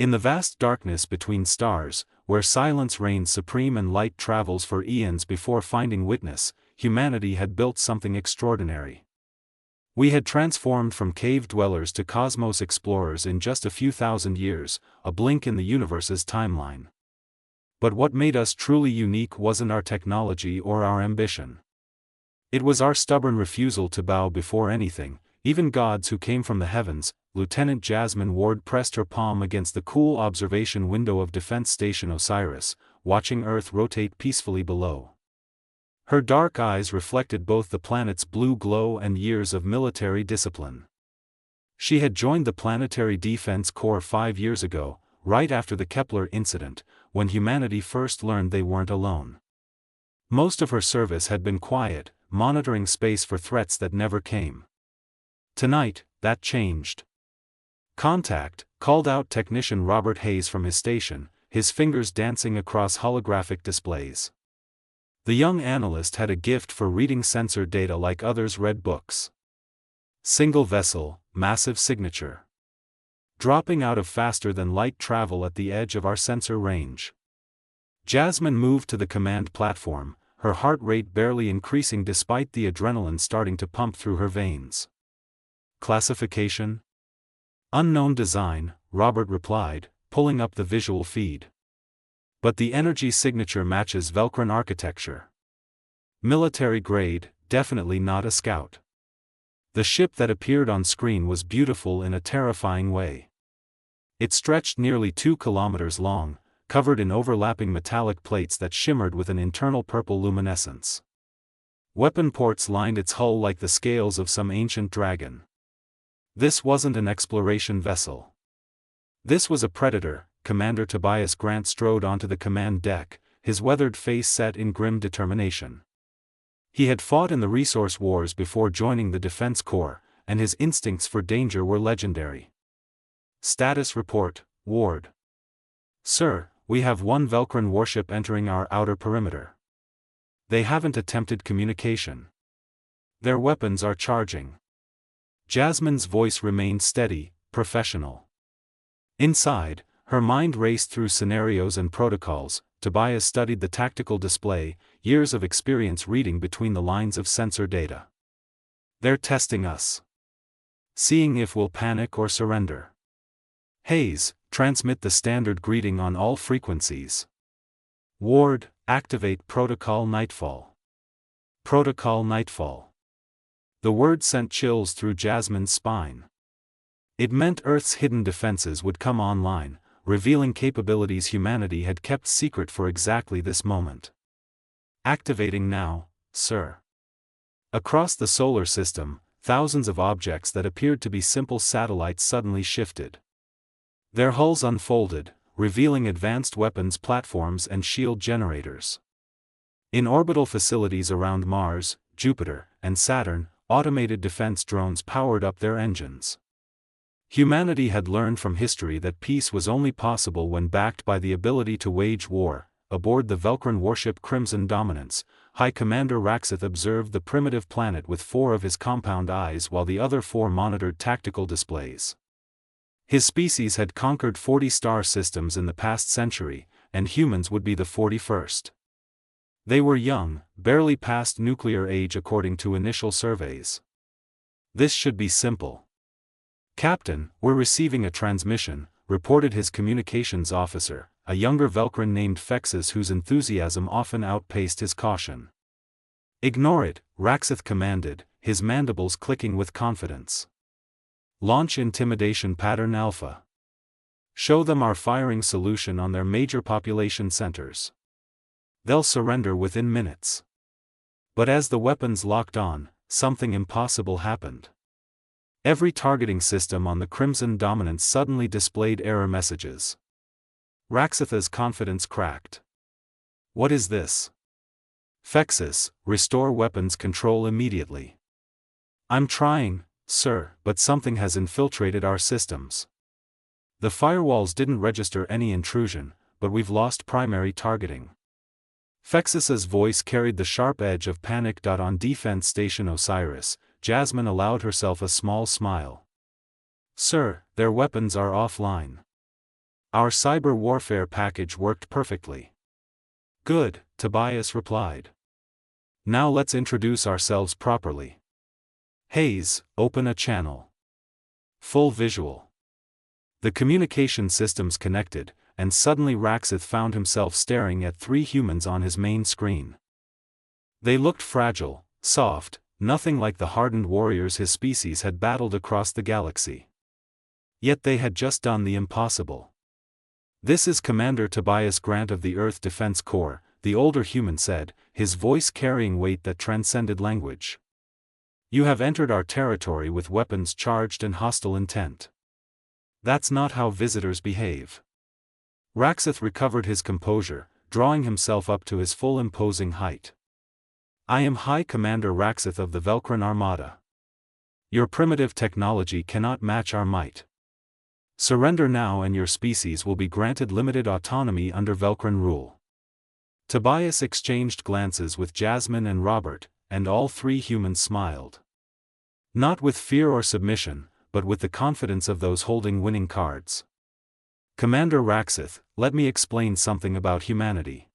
In the vast darkness between stars, where silence reigns supreme and light travels for eons before finding witness, humanity had built something extraordinary. We had transformed from cave dwellers to cosmos explorers in just a few thousand years, a blink in the universe's timeline. But what made us truly unique wasn't our technology or our ambition. It was our stubborn refusal to bow before anything, even gods who came from the heavens. Lieutenant Jasmine Ward pressed her palm against the cool observation window of Defense Station Osiris, watching Earth rotate peacefully below. Her dark eyes reflected both the planet's blue glow and years of military discipline. She had joined the Planetary Defense Corps 5 years ago, right after the Kepler incident, when humanity first learned they weren't alone. Most of her service had been quiet, monitoring space for threats that never came. Tonight, that changed. "Contact," called out Technician Robert Hayes from his station, his fingers dancing across holographic displays. The young analyst had a gift for reading sensor data like others read books. Single vessel, massive signature. Dropping out of faster than light travel at the edge of our sensor range. Jasmine moved to the command platform, her heart rate barely increasing despite the adrenaline starting to pump through her veins. "Classification? Unknown design," Robert replied, pulling up the visual feed. "But the energy signature matches Velcran architecture. Military grade, definitely not a scout." The ship that appeared on screen was beautiful in a terrifying way. It stretched nearly 2 kilometers long, covered in overlapping metallic plates that shimmered with an internal purple luminescence. Weapon ports lined its hull like the scales of some ancient dragon. This wasn't an exploration vessel. This was a predator. Commander Tobias Grant strode onto the command deck, his weathered face set in grim determination. He had fought in the resource wars before joining the Defense Corps, and his instincts for danger were legendary. "Status report, Ward." "Sir, we have one Velcran warship entering our outer perimeter. They haven't attempted communication. Their weapons are charging." Jasmine's voice remained steady, professional. Inside, her mind raced through scenarios and protocols. Tobias studied the tactical display, years of experience reading between the lines of sensor data. "They're testing us. Seeing if we'll panic or surrender. Hayes, transmit the standard greeting on all frequencies. Ward, activate Protocol Nightfall." Protocol Nightfall. The word sent chills through Jasmine's spine. It meant Earth's hidden defenses would come online, revealing capabilities humanity had kept secret for exactly this moment. "Activating now, sir." Across the solar system, thousands of objects that appeared to be simple satellites suddenly shifted. Their hulls unfolded, revealing advanced weapons platforms and shield generators. In orbital facilities around Mars, Jupiter, and Saturn, automated defense drones powered up their engines. Humanity had learned from history that peace was only possible when backed by the ability to wage war. Aboard the Velcran warship Crimson Dominance, High Commander Raxith observed the primitive planet with 4 of his compound eyes while the other 4 monitored tactical displays. His species had conquered 40 star systems in the past century, and humans would be the 41st. They were young, barely past nuclear age according to initial surveys. "This should be simple. Captain, we're receiving a transmission," reported his communications officer, a younger Velcran named Fexus whose enthusiasm often outpaced his caution. "Ignore it," Raxith commanded, his mandibles clicking with confidence. "Launch intimidation pattern alpha. Show them our firing solution on their major population centers. They'll surrender within minutes." But as the weapons locked on, something impossible happened. Every targeting system on the Crimson Dominance suddenly displayed error messages. Raxitha's confidence cracked. "What is this?" "Fexus, restore weapons control immediately." "I'm trying, sir, but something has infiltrated our systems. The firewalls didn't register any intrusion, but we've lost primary targeting." Fexus's voice carried the sharp edge of panic. On Defense Station Osiris, Jasmine allowed herself a small smile. "Sir, their weapons are offline." Our cyber warfare package worked perfectly. Good, Tobias replied. Now let's introduce ourselves properly. Hayes, open a channel. Full visual. The communication systems connected, and suddenly Raxith found himself staring at 3 humans on his main screen. They looked fragile, soft, nothing like the hardened warriors his species had battled across the galaxy. Yet they had just done the impossible. This is Commander Tobias Grant of the Earth Defense Corps, the older human said, his voice carrying weight that transcended language. You have entered our territory with weapons charged and hostile intent. That's not how visitors behave. Raxith recovered his composure, drawing himself up to his full imposing height. I am High Commander Raxith of the Velcran Armada. Your primitive technology cannot match our might. Surrender now and your species will be granted limited autonomy under Velcran rule. Tobias exchanged glances with Jasmine and Robert, and all 3 humans smiled. Not with fear or submission, but with the confidence of those holding winning cards. Commander Raxith, let me explain something about humanity.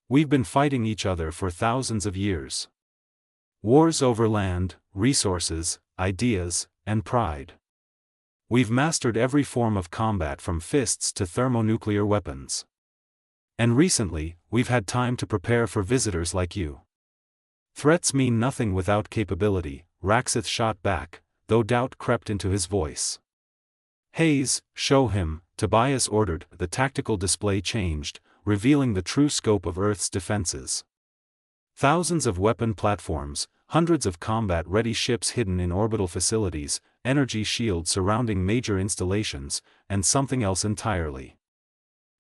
We've been fighting each other for thousands of years. Wars over land, resources, ideas, and pride. We've mastered every form of combat from fists to thermonuclear weapons. And recently, we've had time to prepare for visitors like you. Threats mean nothing without capability, Raxith shot back, though doubt crept into his voice. Hayes, show him, Tobias ordered. The tactical display changed, revealing the true scope of Earth's defenses. Thousands of weapon platforms, hundreds of combat-ready ships hidden in orbital facilities, energy shields surrounding major installations, and something else entirely.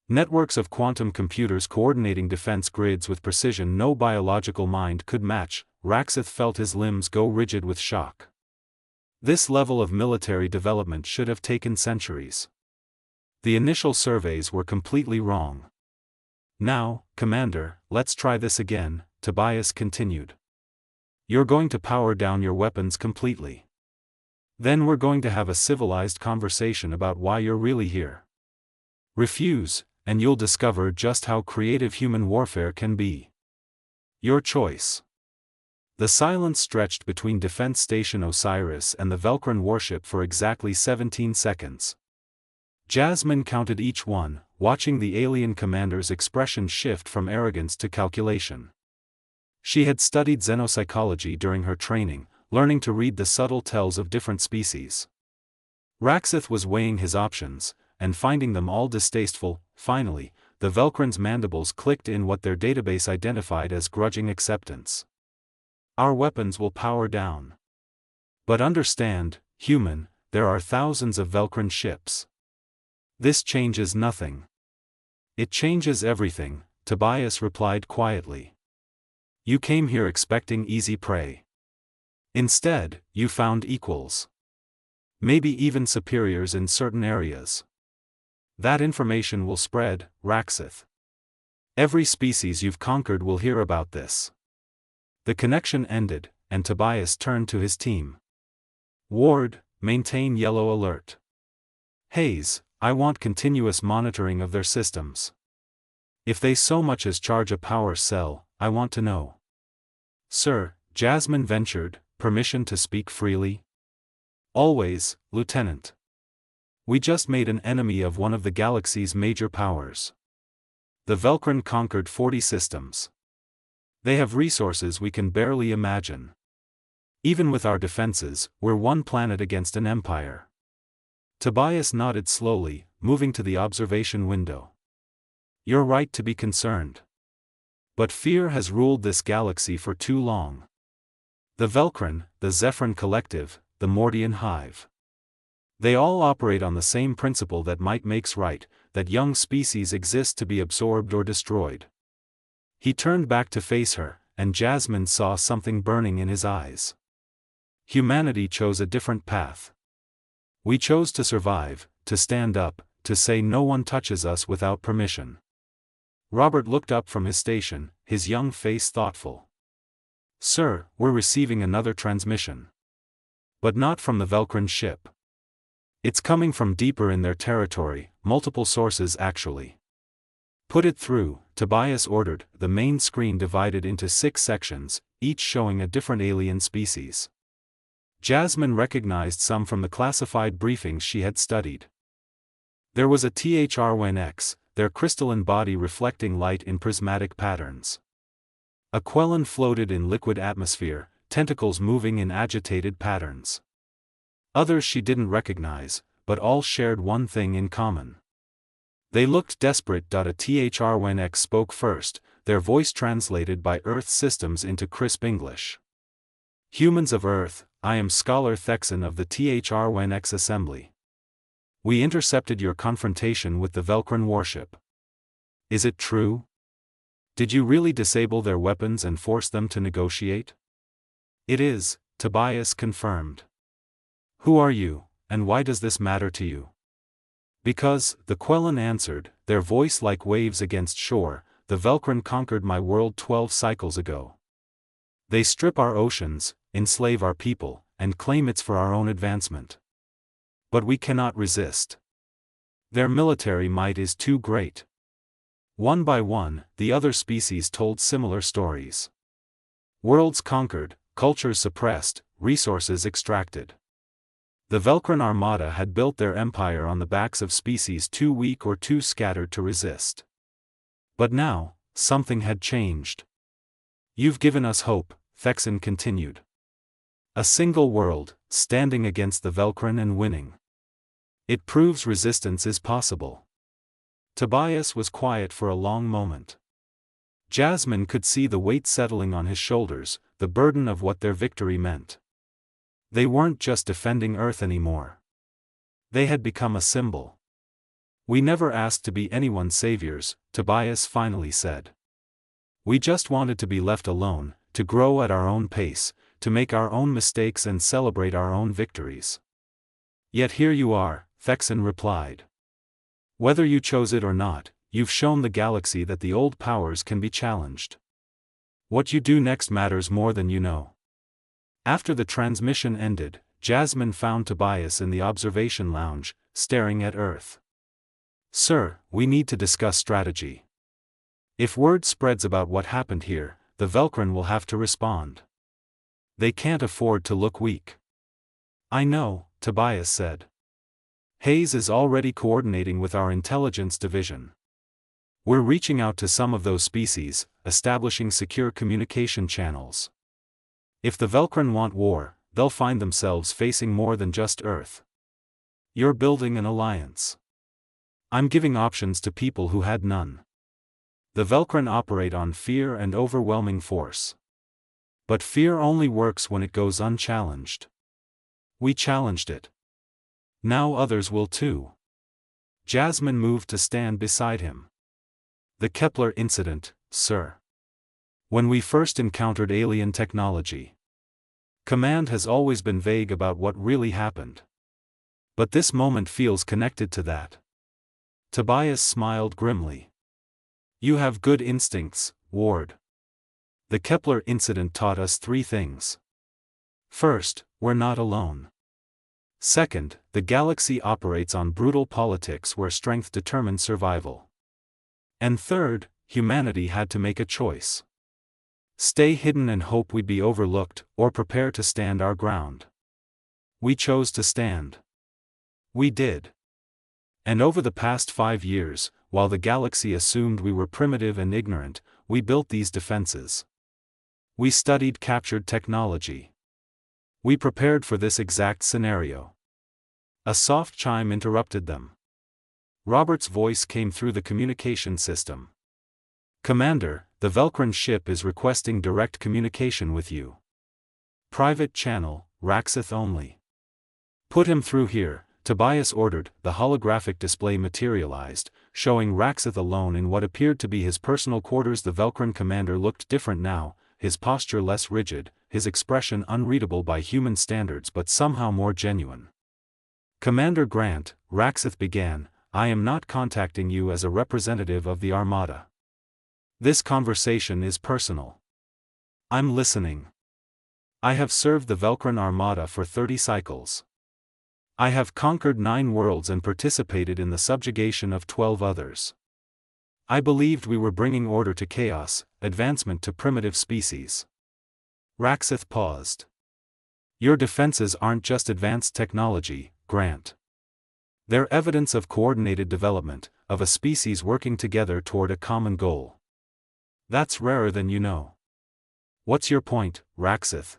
Networks of quantum computers coordinating defense grids with precision no biological mind could match. Raxith felt his limbs go rigid with shock. This level of military development should have taken centuries. The initial surveys were completely wrong. Now, Commander, let's try this again, Tobias continued. You're going to power down your weapons completely. Then we're going to have a civilized conversation about why you're really here. Refuse, and you'll discover just how creative human warfare can be. Your choice. The silence stretched between Defense Station Osiris and the Velcran warship for exactly 17 seconds. Jasmine counted each one, watching the alien commander's expression shift from arrogance to calculation. She had studied xenopsychology during her training, learning to read the subtle tells of different species. Raxith was weighing his options, and finding them all distasteful. Finally, the Velcran's mandibles clicked in what their database identified as grudging acceptance. Our weapons will power down. But understand, human, there are thousands of Velcran ships. This changes nothing. It changes everything, Tobias replied quietly. You came here expecting easy prey. Instead, you found equals. Maybe even superiors in certain areas. That information will spread, Raxith. Every species you've conquered will hear about this. The connection ended, and Tobias turned to his team. Ward, maintain yellow alert. Hayes, I want continuous monitoring of their systems. If they so much as charge a power cell, I want to know. Sir, Jasmine ventured, permission to speak freely? Always, Lieutenant. We just made an enemy of one of the galaxy's major powers. The Velcran conquered 40 systems. They have resources we can barely imagine. Even with our defenses, we're one planet against an empire. Tobias nodded slowly, moving to the observation window. You're right to be concerned. But fear has ruled this galaxy for too long. The Velcran, the Zephyrin Collective, the Mordian Hive. They all operate on the same principle that might makes right, that young species exist to be absorbed or destroyed. He turned back to face her, and Jasmine saw something burning in his eyes. Humanity chose a different path. We chose to survive, to stand up, to say no one touches us without permission. Robert looked up from his station, his young face thoughtful. Sir, we're receiving another transmission. But not from the Velcran ship. It's coming from deeper in their territory, multiple sources actually. Put it through, Tobias ordered, the main screen divided into 6 sections, each showing a different alien species. Jasmine recognized some from the classified briefings she had studied. There was a HFY, their crystalline body reflecting light in prismatic patterns. A Quellan floated in liquid atmosphere, tentacles moving in agitated patterns. Others she didn't recognize, but all shared one thing in common. They looked desperate. A HFY spoke first, their voice translated by Earth systems into crisp English. Humans of Earth, I am Scholar Thexan of the HFY Assembly. We intercepted your confrontation with the Velcran warship. Is it true? Did you really disable their weapons and force them to negotiate? It is, Tobias confirmed. Who are you, and why does this matter to you? Because, the Quellan answered, their voice like waves against shore, the Velcran conquered my world 12 cycles ago. They strip our oceans, enslave our people, and claim it's for our own advancement. But we cannot resist. Their military might is too great. One by one, the other species told similar stories. Worlds conquered, cultures suppressed, resources extracted. The Velcran Armada had built their empire on the backs of species too weak or too scattered to resist. But now, something had changed. You've given us hope, Thexan continued. A single world, standing against the Velcran and winning. It proves resistance is possible. Tobias was quiet for a long moment. Jasmine could see the weight settling on his shoulders, the burden of what their victory meant. They weren't just defending Earth anymore. They had become a symbol. We never asked to be anyone's saviors, Tobias finally said. We just wanted to be left alone, to grow at our own pace, to make our own mistakes and celebrate our own victories. Yet here you are, Thexan replied. Whether you chose it or not, you've shown the galaxy that the old powers can be challenged. What you do next matters more than you know. After the transmission ended, Jasmine found Tobias in the observation lounge, staring at Earth. Sir, we need to discuss strategy. If word spreads about what happened here, the Velcran will have to respond. They can't afford to look weak. I know, Tobias said. Hayes is already coordinating with our intelligence division. We're reaching out to some of those species, establishing secure communication channels. If the Velcran want war, they'll find themselves facing more than just Earth. You're building an alliance. I'm giving options to people who had none. The Velcran operate on fear and overwhelming force. But fear only works when it goes unchallenged. We challenged it. Now others will too. Jasmine moved to stand beside him. The Kepler incident, sir. When we first encountered alien technology. Command has always been vague about what really happened. But this moment feels connected to that. Tobias smiled grimly. You have good instincts, Ward. The Kepler incident taught us 3 things. First, we're not alone. Second, the galaxy operates on brutal politics where strength determines survival. And third, humanity had to make a choice. Stay hidden and hope we'd be overlooked, or prepare to stand our ground. We chose to stand. We did. And over the past 5 years, while the galaxy assumed we were primitive and ignorant, we built these defenses. We studied captured technology. We prepared for this exact scenario. A soft chime interrupted them. Robert's voice came through the communication system. Commander, the Velcran ship is requesting direct communication with you. Private channel, Raxith only. Put him through here, Tobias ordered. The holographic display materialized, showing Raxith alone in what appeared to be his personal quarters. The Velcran commander looked different now, his posture less rigid, his expression unreadable by human standards but somehow more genuine. Commander Grant, Raxith began, I am not contacting you as a representative of the Armada. This conversation is personal. I'm listening. I have served the Velcran Armada for 30 cycles. I have conquered 9 worlds and participated in the subjugation of 12 others. I believed we were bringing order to chaos, advancement to primitive species. Raxith paused. Your defenses aren't just advanced technology, Grant. They're evidence of coordinated development, of a species working together toward a common goal. That's rarer than you know. What's your point, Raxith?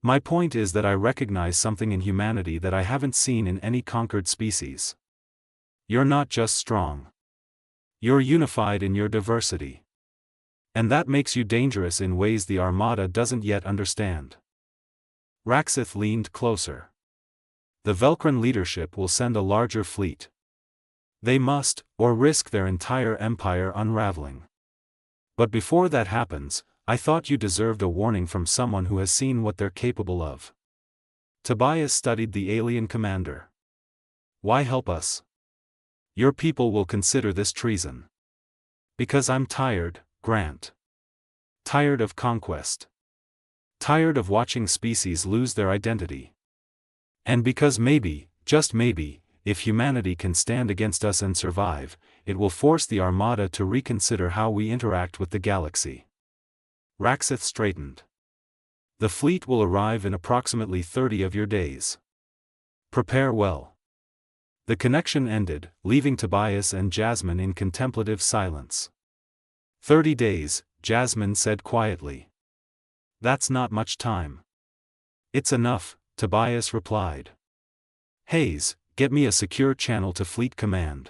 My point is that I recognize something in humanity that I haven't seen in any conquered species. You're not just strong. You're unified in your diversity. And that makes you dangerous in ways the Armada doesn't yet understand. Raxith leaned closer. The Velcran leadership will send a larger fleet. They must, or risk their entire empire unraveling. But before that happens, I thought you deserved a warning from someone who has seen what they're capable of. Tobias studied the alien commander. Why help us? Your people will consider this treason. Because I'm tired, Grant. Tired of conquest. Tired of watching species lose their identity. And because maybe, just maybe, if humanity can stand against us and survive, it will force the Armada to reconsider how we interact with the galaxy. Raxith straightened. The fleet will arrive in approximately 30 of your days. Prepare well. The connection ended, leaving Tobias and Jasmine in contemplative silence. 30 days, Jasmine said quietly. That's not much time. It's enough, Tobias replied. Hayes, get me a secure channel to Fleet Command.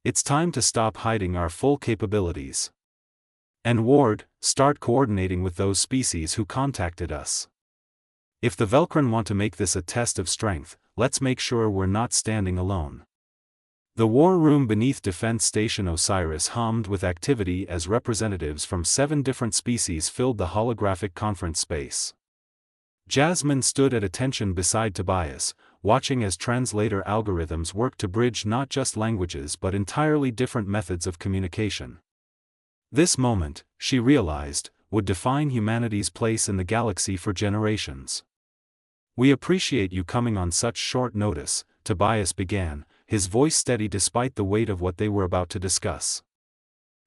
It's time to stop hiding our full capabilities. And Ward, start coordinating with those species who contacted us. If the Velcran want to make this a test of strength, let's make sure we're not standing alone. The war room beneath Defense Station Osiris hummed with activity as representatives from 7 different species filled the holographic conference space. Jasmine stood at attention beside Tobias, watching as translator algorithms worked to bridge not just languages but entirely different methods of communication. This moment, she realized, would define humanity's place in the galaxy for generations. We appreciate you coming on such short notice, Tobias began, his voice steady despite the weight of what they were about to discuss.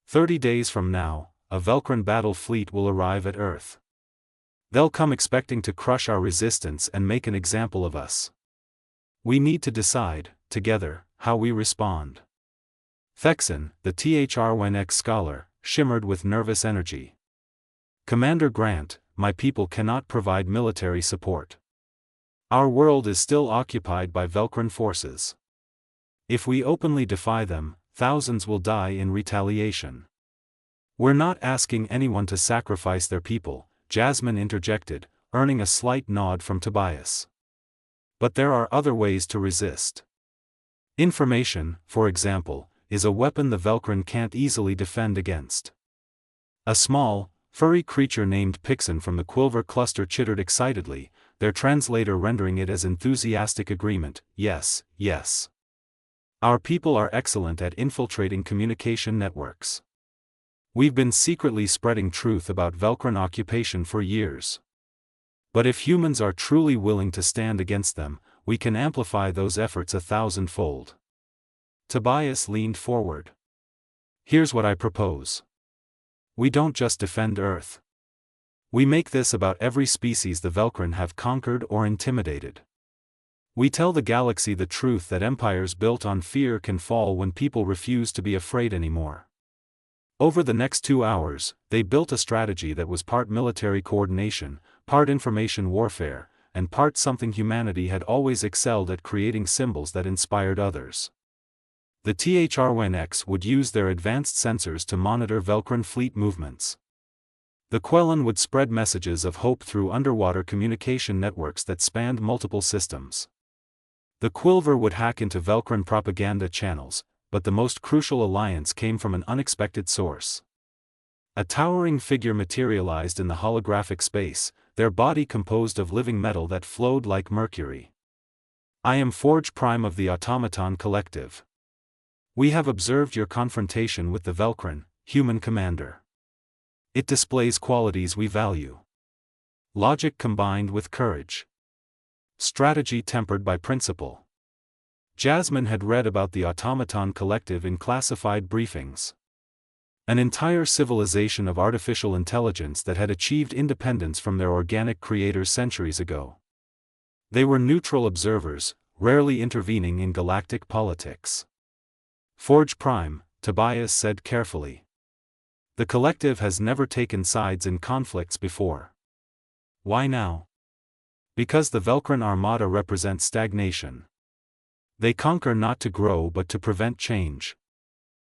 30 days from now, a Velcran battle fleet will arrive at Earth. They'll come expecting to crush our resistance and make an example of us. We need to decide, together, how we respond. Thexan, the THR1X scholar, shimmered with nervous energy. Commander Grant, my people cannot provide military support. Our world is still occupied by Velcran forces. If we openly defy them, thousands will die in retaliation. We're not asking anyone to sacrifice their people, Jasmine interjected, earning a slight nod from Tobias. But there are other ways to resist. Information, for example, is a weapon the Velcran can't easily defend against. A small, furry creature named Pixen from the Quilver cluster chittered excitedly, their translator rendering it as enthusiastic agreement, yes, yes. Our people are excellent at infiltrating communication networks. We've been secretly spreading truth about Velcran occupation for years. But if humans are truly willing to stand against them, we can amplify those efforts 1,000-fold. Tobias leaned forward. Here's what I propose. We don't just defend Earth. We make this about every species the Velcran have conquered or intimidated. We tell the galaxy the truth that empires built on fear can fall when people refuse to be afraid anymore. Over the next 2 hours, they built a strategy that was part military coordination, part information warfare, and part something humanity had always excelled at: creating symbols that inspired others. The THR1X would use their advanced sensors to monitor Velcran fleet movements. The Quellan would spread messages of hope through underwater communication networks that spanned multiple systems. The Quilver would hack into Velcran propaganda channels, but the most crucial alliance came from an unexpected source. A towering figure materialized in the holographic space, their body composed of living metal that flowed like mercury. I am Forge Prime of the Automaton Collective. We have observed your confrontation with the Velcran, human commander. It displays qualities we value. Logic combined with courage. strategy tempered by principle. Jasmine had read about the Automaton Collective in classified briefings. An entire civilization of artificial intelligence that had achieved independence from their organic creators centuries ago. They were neutral observers, rarely intervening in galactic politics. Forge Prime, Tobias said carefully. The collective has never taken sides in conflicts before. Why now? Because the Velcran Armada represents stagnation. They conquer not to grow but to prevent change.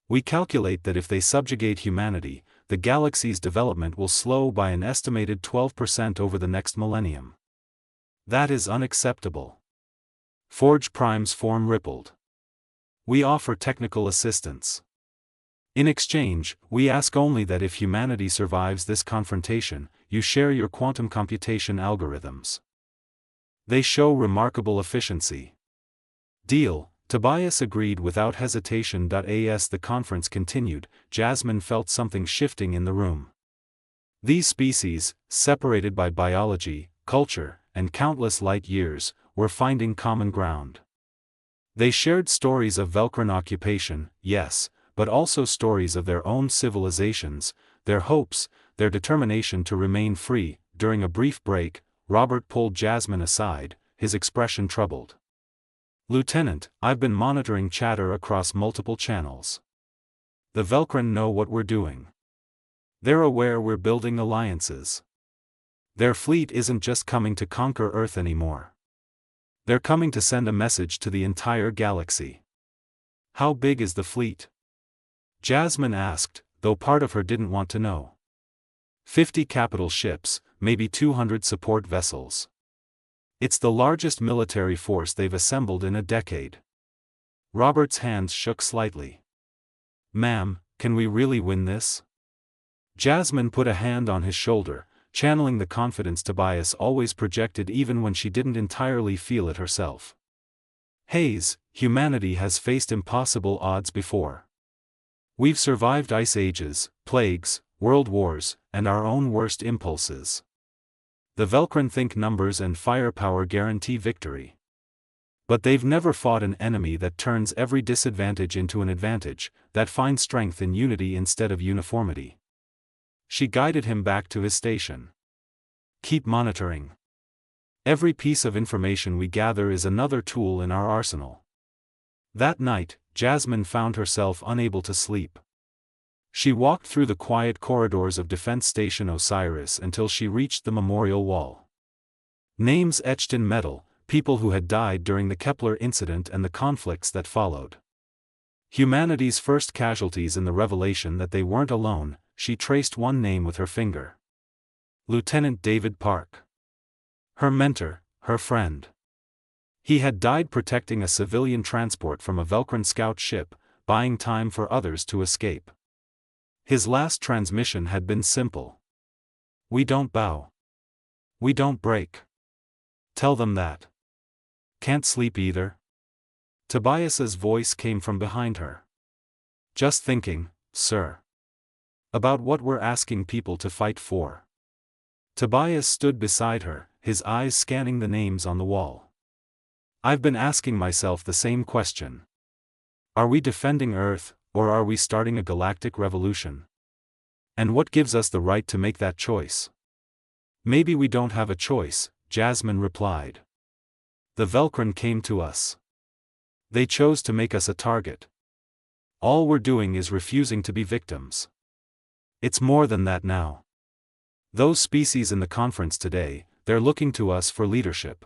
We calculate that if they subjugate humanity, the galaxy's development will slow by an estimated 12% over the next millennium. That is unacceptable. Forge Prime's form rippled. We offer technical assistance. In exchange, we ask only that if humanity survives this confrontation, you share your quantum computation algorithms. They show remarkable efficiency. Deal, Tobias agreed without hesitation. As the conference continued, Jasmine felt something shifting in the room. These species, separated by biology, culture, and countless light years, were finding common ground. They shared stories of Velcran occupation, yes, but also stories of their own civilizations, their hopes, their determination to remain free. During a brief break, Robert pulled Jasmine aside, his expression troubled. Lieutenant, I've been monitoring chatter across multiple channels. The Velcran know what we're doing. They're aware we're building alliances. Their fleet isn't just coming to conquer Earth anymore. They're coming to send a message to the entire galaxy. How big is the fleet? Jasmine asked, though part of her didn't want to know. 50 capital ships, maybe 200 support vessels. It's the largest military force they've assembled in a decade. Robert's hands shook slightly. Ma'am, can we really win this? Jasmine put a hand on his shoulder, channeling the confidence Tobias always projected even when she didn't entirely feel it herself. Hayes, humanity has faced impossible odds before. We've survived ice ages, plagues, world wars, and our own worst impulses. The Velcran think numbers and firepower guarantee victory. But they've never fought an enemy that turns every disadvantage into an advantage, that finds strength in unity instead of uniformity. She guided him back to his station. Keep monitoring. Every piece of information we gather is another tool in our arsenal. That night, Jasmine found herself unable to sleep. She walked through the quiet corridors of Defense Station Osiris until she reached the memorial wall. Names etched in metal, people who had died during the Kepler incident and the conflicts that followed. Humanity's first casualties in the revelation that they weren't alone. She traced one name with her finger. Lieutenant David Park. Her mentor, her friend. He had died protecting a civilian transport from a Velcran scout ship, buying time for others to escape. His last transmission had been simple. We don't bow. We don't break. Tell them that. Can't sleep either? Tobias's voice came from behind her. Just thinking, sir. About what we're asking people to fight for. Tobias stood beside her, his eyes scanning the names on the wall. I've been asking myself the same question. Are we defending Earth, or are we starting a galactic revolution? And what gives us the right to make that choice? Maybe we don't have a choice, Jasmine replied. The Velcran came to us. They chose to make us a target. All we're doing is refusing to be victims. It's more than that now. Those species in the conference today, they're looking to us for leadership.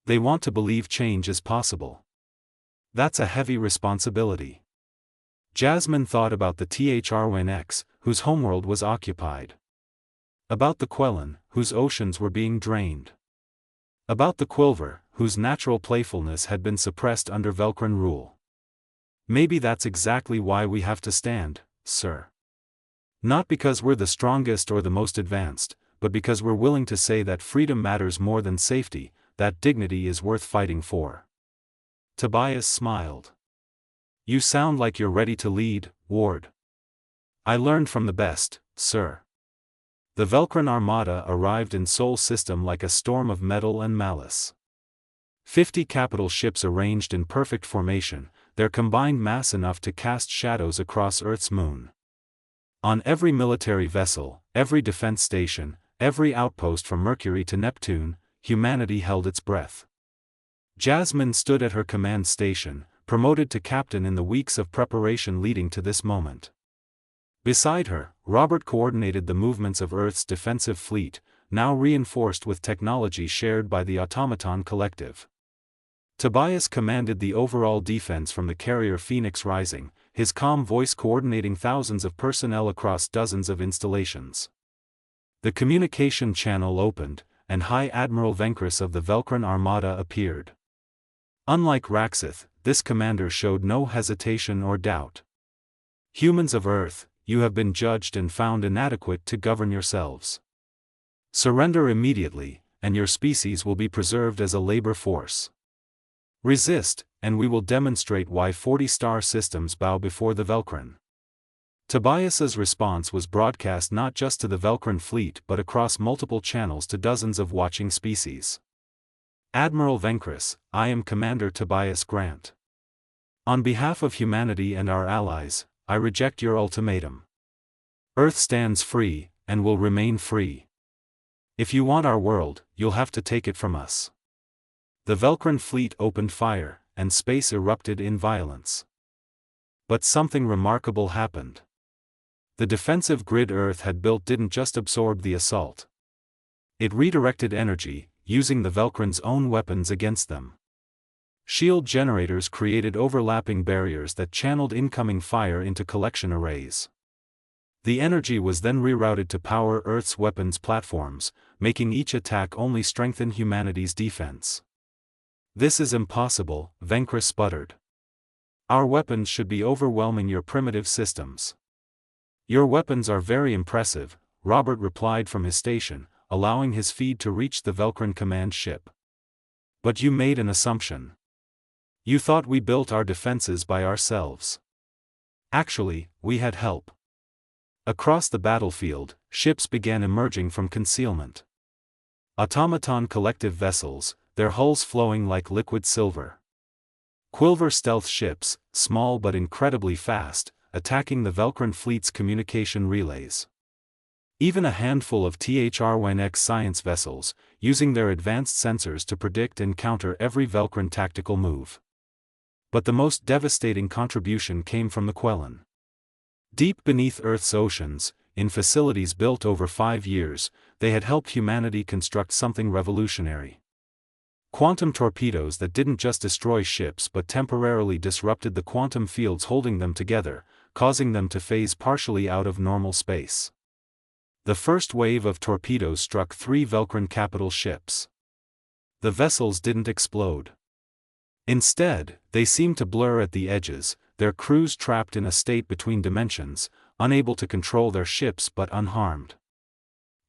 They want to believe change is possible. That's a heavy responsibility. Jasmine thought about the THR-1X, whose homeworld was occupied. About the Quellan, whose oceans were being drained. About the Quilver, whose natural playfulness had been suppressed under Velcran rule. Maybe that's exactly why we have to stand, sir. Not because we're the strongest or the most advanced, but because we're willing to say that freedom matters more than safety, that dignity is worth fighting for. Tobias smiled. You sound like you're ready to lead, Ward. I learned from the best, sir. The Velcran Armada arrived in Sol System like a storm of metal and malice. 50 capital ships arranged in perfect formation, their combined mass enough to cast shadows across Earth's moon. On every military vessel, every defense station, every outpost from Mercury to Neptune, humanity held its breath. Jasmine stood at her command station, promoted to captain in the weeks of preparation leading to this moment. Beside her, Robert coordinated the movements of Earth's defensive fleet, now reinforced with technology shared by the Automaton Collective. Tobias commanded the overall defense from the carrier Phoenix Rising, his calm voice coordinating thousands of personnel across dozens of installations. The communication channel opened, and High Admiral Venkris of the Velkran Armada appeared. Unlike Raxith, this commander showed no hesitation or doubt. Humans of Earth, you have been judged and found inadequate to govern yourselves. Surrender immediately, and your species will be preserved as a labor force. Resist, and we will demonstrate why 40 star systems bow before the Velkran. Tobias's response was broadcast not just to the Velkran fleet but across multiple channels to dozens of watching species. Admiral Venkris, I am Commander Tobias Grant. On behalf of humanity and our allies, I reject your ultimatum. Earth stands free, and will remain free. If you want our world, you'll have to take it from us. The Velkran fleet opened fire, and space erupted in violence. But something remarkable happened. The defensive grid Earth had built didn't just absorb the assault. It redirected energy, using the Velkran's own weapons against them. Shield generators created overlapping barriers that channeled incoming fire into collection arrays. The energy was then rerouted to power Earth's weapons platforms, making each attack only strengthen humanity's defense. This is impossible, Venkris sputtered. Our weapons should be overwhelming your primitive systems. Your weapons are very impressive, Robert replied from his station, allowing his feed to reach the Velkran command ship. But you made an assumption. You thought we built our defenses by ourselves. Actually, we had help. Across the battlefield, ships began emerging from concealment. Automaton Collective vessels, their hulls flowing like liquid silver. Quilver stealth ships, small but incredibly fast, attacking the Velkran fleet's communication relays. Even a handful of HFY science vessels, using their advanced sensors to predict and counter every Velkran tactical move. But the most devastating contribution came from the Quellan. Deep beneath Earth's oceans, in facilities built over 5 years, they had helped humanity construct something revolutionary. Quantum torpedoes that didn't just destroy ships but temporarily disrupted the quantum fields holding them together, causing them to phase partially out of normal space. The first wave of torpedoes struck 3 Velkran capital ships. The vessels didn't explode. Instead, they seemed to blur at the edges, their crews trapped in a state between dimensions, unable to control their ships but unharmed.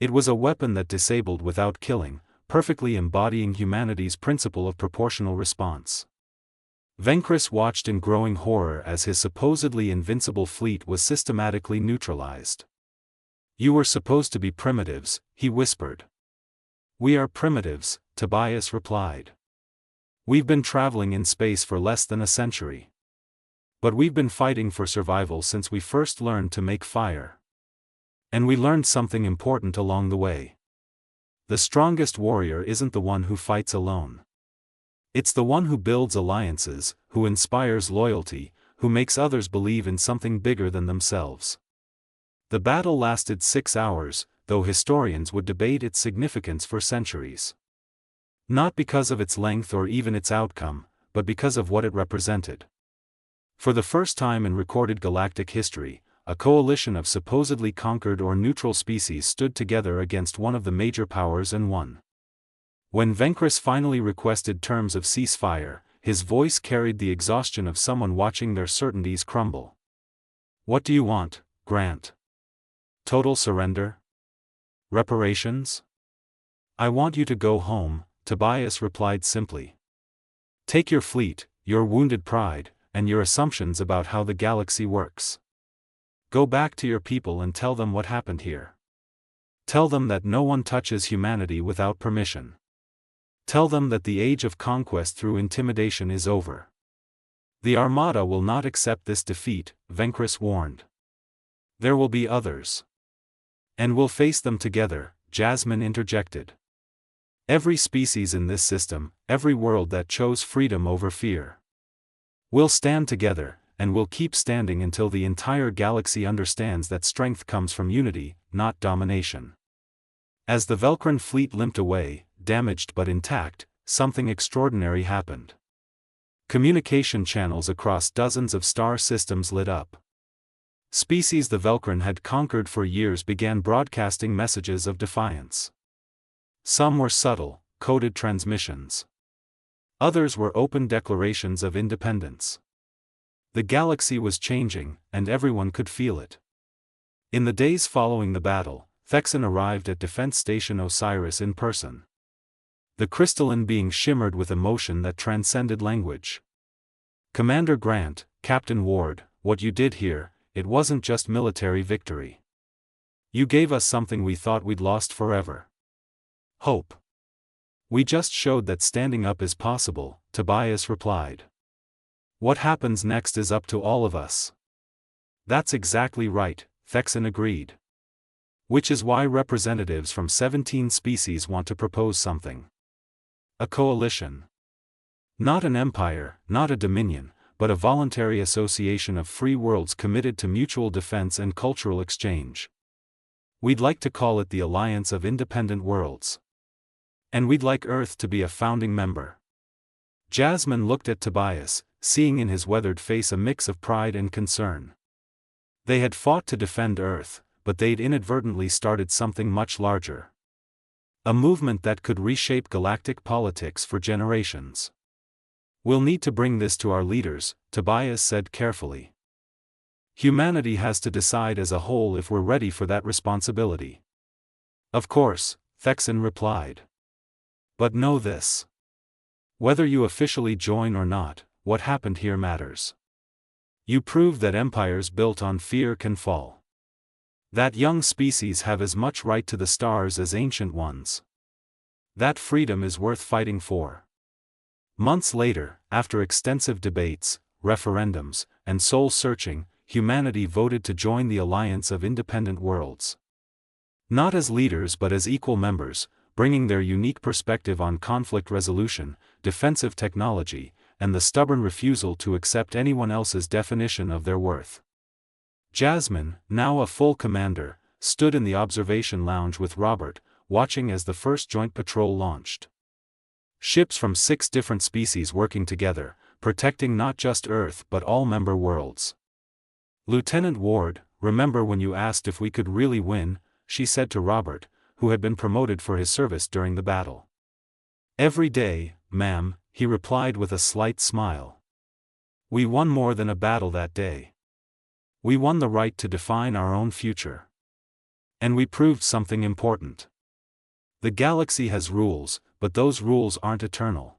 It was a weapon that disabled without killing, perfectly embodying humanity's principle of proportional response. Venkris watched in growing horror as his supposedly invincible fleet was systematically neutralized. You were supposed to be primitives, he whispered. We are primitives, Tobias replied. We've been traveling in space for less than a century. But we've been fighting for survival since we first learned to make fire. And we learned something important along the way. The strongest warrior isn't the one who fights alone. It's the one who builds alliances, who inspires loyalty, who makes others believe in something bigger than themselves. The battle lasted 6 hours, though historians would debate its significance for centuries. Not because of its length or even its outcome, but because of what it represented. For the first time in recorded galactic history, a coalition of supposedly conquered or neutral species stood together against one of the major powers and won. When Venkris finally requested terms of ceasefire, his voice carried the exhaustion of someone watching their certainties crumble. What do you want, Grant? Total surrender? Reparations? I want you to go home, Tobias replied simply. Take your fleet, your wounded pride, and your assumptions about how the galaxy works. Go back to your people and tell them what happened here. Tell them that no one touches humanity without permission. Tell them that the age of conquest through intimidation is over. The Armada will not accept this defeat, Venkrus warned. There will be others. And we'll face them together, Jasmine interjected. Every species in this system, every world that chose freedom over fear. We'll stand together, and we'll keep standing until the entire galaxy understands that strength comes from unity, not domination. As the Velcran fleet limped away, damaged but intact, something extraordinary happened. Communication channels across dozens of star systems lit up. Species the Velcran had conquered for years began broadcasting messages of defiance. Some were subtle, coded transmissions. Others were open declarations of independence. The galaxy was changing, and everyone could feel it. In the days following the battle, Thexan arrived at Defense Station Osiris in person. The crystalline being shimmered with emotion that transcended language. Commander Grant, Captain Ward, what you did here, it wasn't just military victory. You gave us something we thought we'd lost forever. Hope. We just showed that standing up is possible, Tobias replied. What happens next is up to all of us. That's exactly right, Thexan agreed. Which is why representatives from 17 species want to propose something. A coalition. Not an empire, not a dominion, but a voluntary association of free worlds committed to mutual defense and cultural exchange. We'd like to call it the Alliance of Independent Worlds. And we'd like Earth to be a founding member. Jasmine looked at Tobias, seeing in his weathered face a mix of pride and concern. They had fought to defend Earth, but they'd inadvertently started something much larger. A movement that could reshape galactic politics for generations. We'll need to bring this to our leaders, Tobias said carefully. Humanity has to decide as a whole if we're ready for that responsibility. Of course, Thexan replied. But know this. Whether you officially join or not, what happened here matters. You proved that empires built on fear can fall. That young species have as much right to the stars as ancient ones. That freedom is worth fighting for. Months later, after extensive debates, referendums, and soul-searching, humanity voted to join the Alliance of Independent Worlds. Not as leaders but as equal members, bringing their unique perspective on conflict resolution, defensive technology, and the stubborn refusal to accept anyone else's definition of their worth. Jasmine, now a full commander, stood in the observation lounge with Robert, watching as the first joint patrol launched. Ships from 6 different species working together, protecting not just Earth but all member worlds. Lieutenant Ward, remember when you asked if we could really win, she said to Robert, who had been promoted for his service during the battle. Every day, ma'am, he replied with a slight smile. We won more than a battle that day. We won the right to define our own future. And we proved something important. The galaxy has rules, but those rules aren't eternal.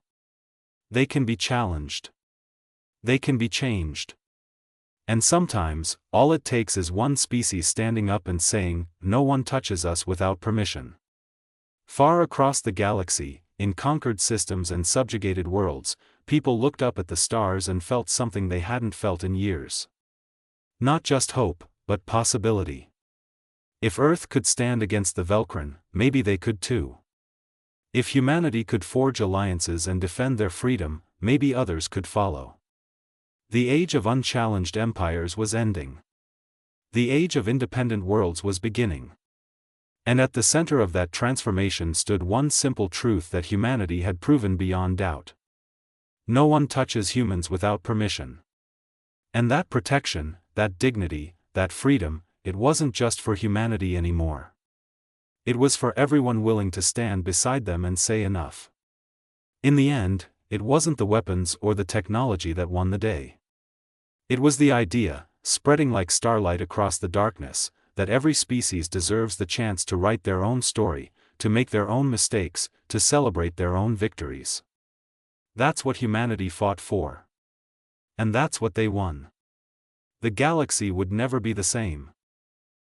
They can be challenged. They can be changed. And sometimes, all it takes is one species standing up and saying, no one touches us without permission. Far across the galaxy, in conquered systems and subjugated worlds, people looked up at the stars and felt something they hadn't felt in years. Not just hope, but possibility. If Earth could stand against the Velcran, maybe they could too. If humanity could forge alliances and defend their freedom, maybe others could follow. The age of unchallenged empires was ending. The age of independent worlds was beginning. And at the center of that transformation stood one simple truth that humanity had proven beyond doubt. No one touches humans without permission. And that protection, that dignity, that freedom, it wasn't just for humanity anymore. It was for everyone willing to stand beside them and say enough. In the end, it wasn't the weapons or the technology that won the day. It was the idea, spreading like starlight across the darkness, that every species deserves the chance to write their own story, to make their own mistakes, to celebrate their own victories. That's what humanity fought for. And that's what they won. The galaxy would never be the same.